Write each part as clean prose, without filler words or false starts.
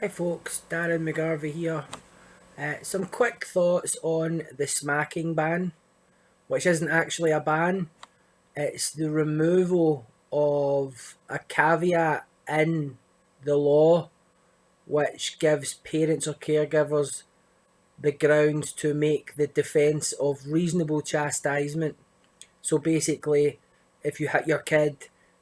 Hi folks, Darren McGarvey here. Some quick thoughts on the smacking ban, which isn't actually a ban, it's the removal of a caveat in the law which gives parents or caregivers the grounds to make the defence of reasonable chastisement. So basically, if you hit your kid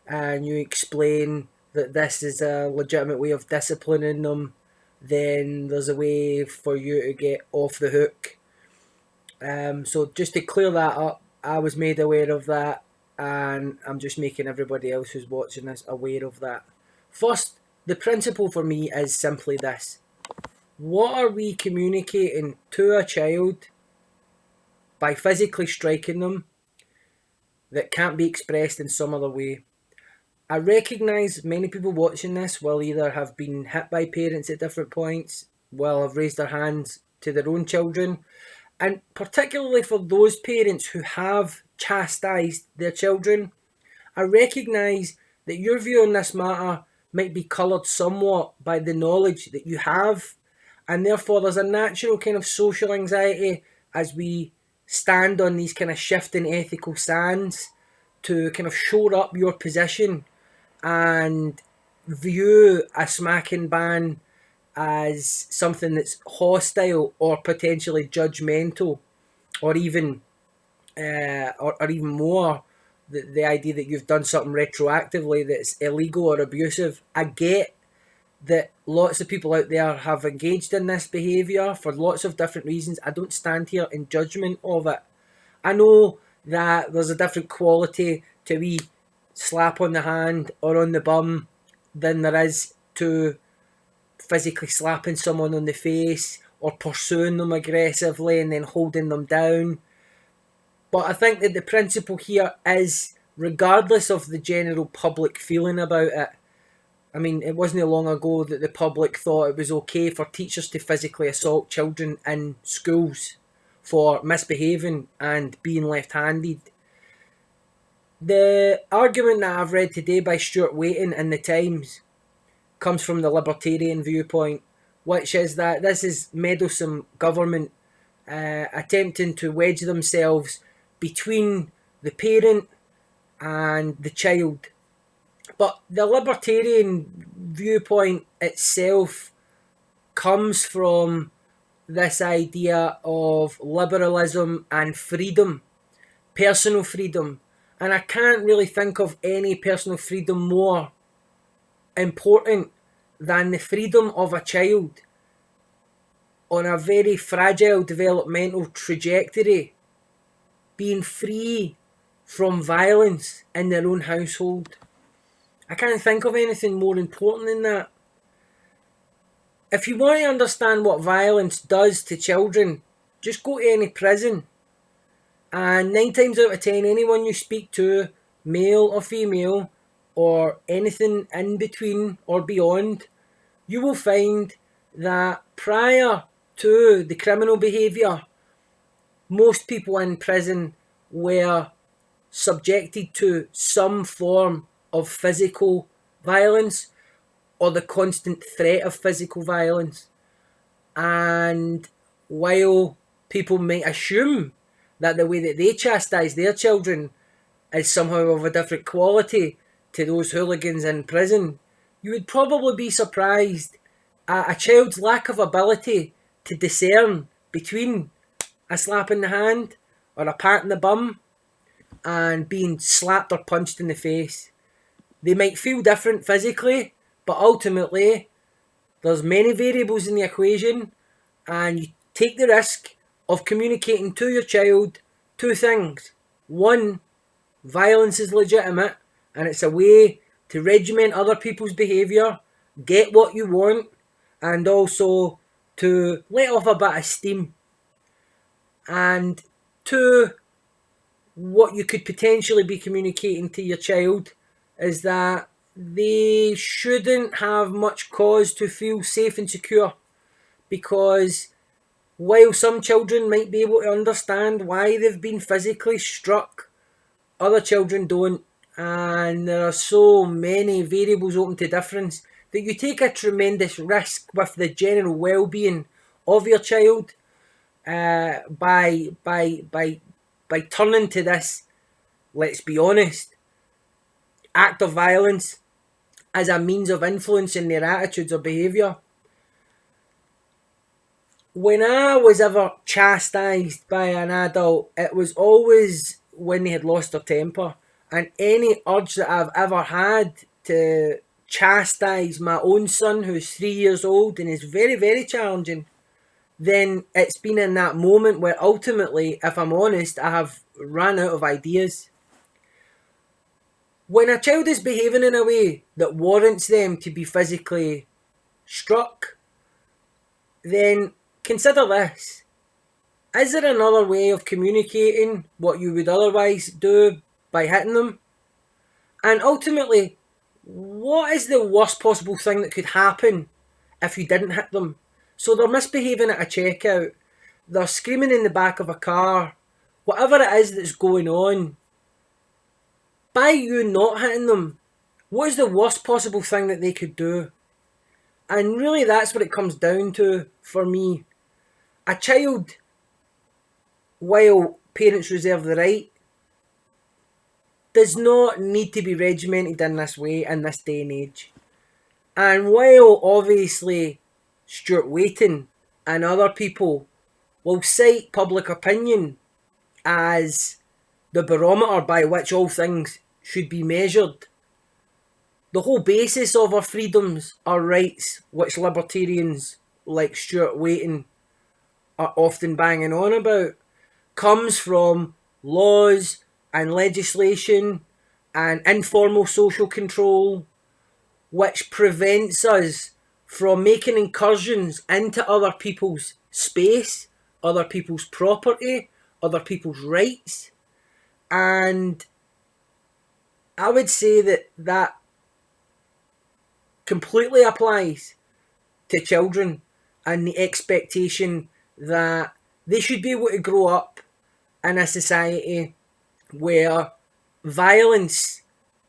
and you explain that this is a legitimate way of disciplining them, then there's a way for you to get off the hook. So just to clear that up, I was made aware of that, and I'm just making everybody else who's watching this aware of that. First, the principle for me is simply this: what are we communicating to a child by physically striking them that can't be expressed in some other way? I recognise many people watching this will either have been hit by parents at different points, will have raised their hands to their own children, and particularly for those parents who have chastised their children, I recognise that your view on this matter might be coloured somewhat by the knowledge that you have, and therefore there's a natural kind of social anxiety as we stand on these kind of shifting ethical sands to kind of shore up your position and view a smacking ban as something that's hostile or potentially judgmental, or even or even more, the idea that you've done something retroactively that's illegal or abusive. I get that lots of people out there have engaged in this behaviour for lots of different reasons. I don't stand here in judgment of it. I know that there's a different quality to a wee slap on the hand or on the bum than there is to physically slapping someone on the face or pursuing them aggressively and then holding them down. But I think that the principle here is, regardless of the general public feeling about it, I mean, it wasn't long ago that the public thought it was okay for teachers to physically assault children in schools for misbehaving and being left-handed. The argument that I've read today by Stuart Waiton in the Times comes from the libertarian viewpoint, which is that this is meddlesome government attempting to wedge themselves between the parent and the child. But the libertarian viewpoint itself comes from this idea of liberalism and freedom, personal freedom. And I can't really think of any personal freedom more important than the freedom of a child on a very fragile developmental trajectory being free from violence in their own household. I can't think of anything more important than that. If you want to understand what violence does to children, just go to any prison. And 9 times out of 10, anyone you speak to, male or female, or anything in between or beyond, you will find that prior to the criminal behaviour, most people in prison were subjected to some form of physical violence or the constant threat of physical violence. And while people might assume that the way that they chastise their children is somehow of a different quality to those hooligans in prison, you would probably be surprised at a child's lack of ability to discern between a slap in the hand or a pat in the bum and being slapped or punched in the face. They might feel different physically, but ultimately there's many variables in the equation, and you take the risk of communicating to your child 2 things. One, violence is legitimate and it's a way to regiment other people's behaviour, get what you want, and also to let off a bit of steam. And 2, what you could potentially be communicating to your child is that they shouldn't have much cause to feel safe and secure, because while some children might be able to understand why they've been physically struck, other children don't, and there are so many variables open to difference that you take a tremendous risk with the general well-being of your child by turning to this, let's be honest, act of violence as a means of influencing their attitudes or behaviour. When I was ever chastised by an adult, it was always when they had lost their temper. And any urge that I've ever had to chastise my own son, who's 3 years old and is very, very challenging, then it's been in that moment where ultimately, if I'm honest, I have run out of ideas. When a child is behaving in a way that warrants them to be physically struck, then consider this. Is there another way of communicating what you would otherwise do by hitting them? And ultimately, what is the worst possible thing that could happen if you didn't hit them? So they're misbehaving at a checkout, they're screaming in the back of a car, whatever it is that's going on. By you not hitting them, what is the worst possible thing that they could do? And really that's what it comes down to for me. A child, while parents reserve the right, does not need to be regimented in this way in this day and age. And while obviously Stuart Waiton and other people will cite public opinion as the barometer by which all things should be measured, the whole basis of our freedoms, our rights, which libertarians like Stuart Waiton are often banging on about, comes from laws and legislation and informal social control, which prevents us from making incursions into other people's space, other people's property, other people's rights. And I would say that completely applies to children and the expectation that they should be able to grow up in a society where violence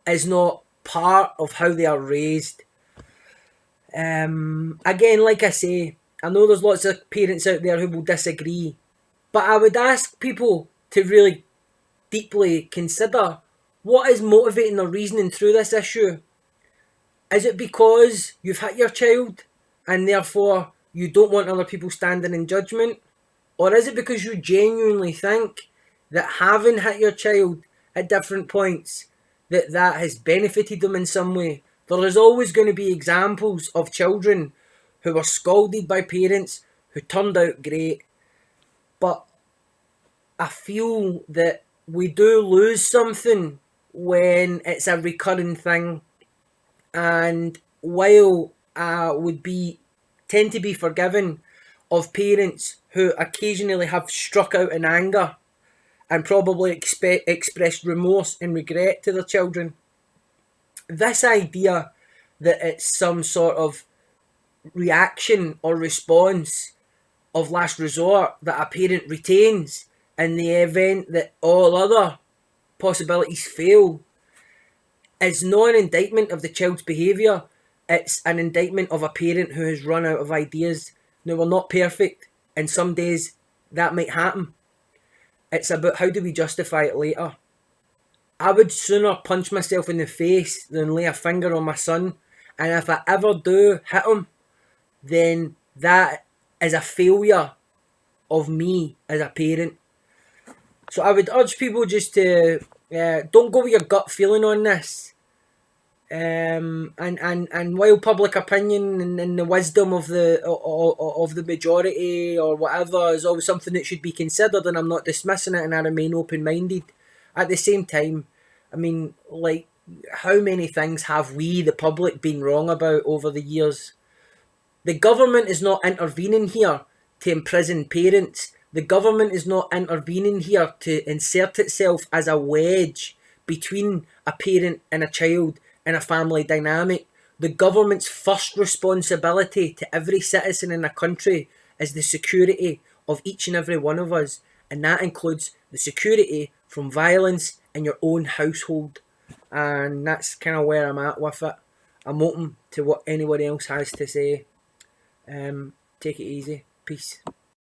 is not part of how they are raised. Again, like I say, I know there's lots of parents out there who will disagree, but I would ask people to really deeply consider what is motivating their reasoning through this issue. Is it because you've hit your child and therefore you don't want other people standing in judgment? Or is it because you genuinely think that having hit your child at different points, that has benefited them in some way? There is always going to be examples of children who were scolded by parents who turned out great. But I feel that we do lose something when it's a recurring thing. And while I would tend to be forgiving of parents who occasionally have struck out in anger and probably expressed remorse and regret to their children, this idea that it's some sort of reaction or response of last resort that a parent retains in the event that all other possibilities fail is not an indictment of the child's behaviour. It's an indictment of a parent who has run out of ideas. Now, we're not perfect, and some days that might happen. It's about how do we justify it later. I would sooner punch myself in the face than lay a finger on my son. And if I ever do hit him, then that is a failure of me as a parent. So I would urge people just to don't go with your gut feeling on this. And while public opinion and the wisdom of the majority or whatever is always something that should be considered, and I'm not dismissing it, and I remain open-minded, at the same time, I mean, like, how many things have we, the public, been wrong about over the years? The government is not intervening here to imprison parents. The government is not intervening here to insert itself as a wedge between a parent and a child in a family dynamic. The government's first responsibility to every citizen in a country is the security of each and every one of us. And that includes the security from violence in your own household. And that's kind of where I'm at with it. I'm open to what anyone else has to say. Take it easy. Peace.